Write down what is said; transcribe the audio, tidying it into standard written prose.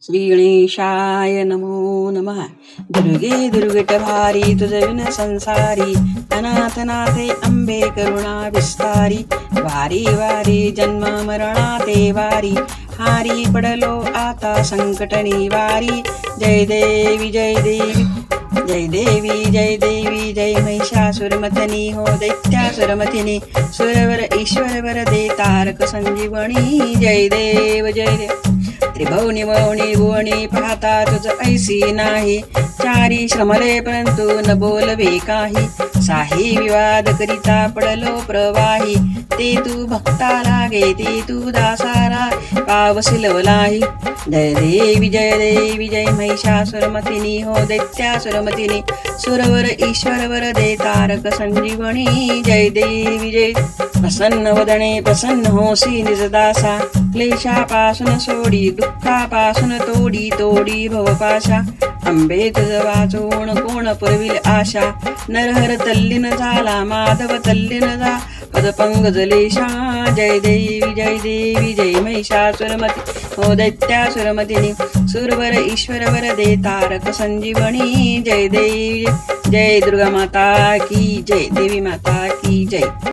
श्री गणेशाय नमो नमः। दुर्गे दुर्गटभारी तुझविन संसारी, अनाथनाथे अंबे करुणा विस्तारी। वारी वारी जन्म मरणाते वारी, हारी पडलो आता संकट निवारी। जय देवी जय देवी जय देवी जय देवी जय महिषासुरमथनी हो दैत्यासुरमथिनी। सुरवर ईश्वर वर दे तारक संजीवनी। जय देव जय देव त्रिभुवनी भुवनी भुवनी पाहता तुझ ऐसी नाही। चारी श्रमले परंतु न बोलवे काही, साही विवाद करिता पडलो प्रवाही। ते तू भक्ता लागे ते तू दासारा पावसिलवलाही। जय देवी जय महिषासुरमथिनी हो दैत्यासुरमथिनी। सुरवर ईश्वर वर दे तारक संजीवनी। जय देवी जय प्रसन्न वदने प्रसन्न होसी निजदासा। क्लेशापासून सोडी दुःखापासून तोडी तोडी भवपाशा। अंबे तुझ वाचून कोण पुरविल आशा। नरहर तल्लीन झाला माधव तल्लीन जा पदपंगजलेशा। जय देवी जय महिषासुरमती हो दैत्यासुरमथिनी। सुरवर ईश्वर वर दे तारक संजीवनी। जय देवी जय दुर्गा माता की जय, देवी माता की जय।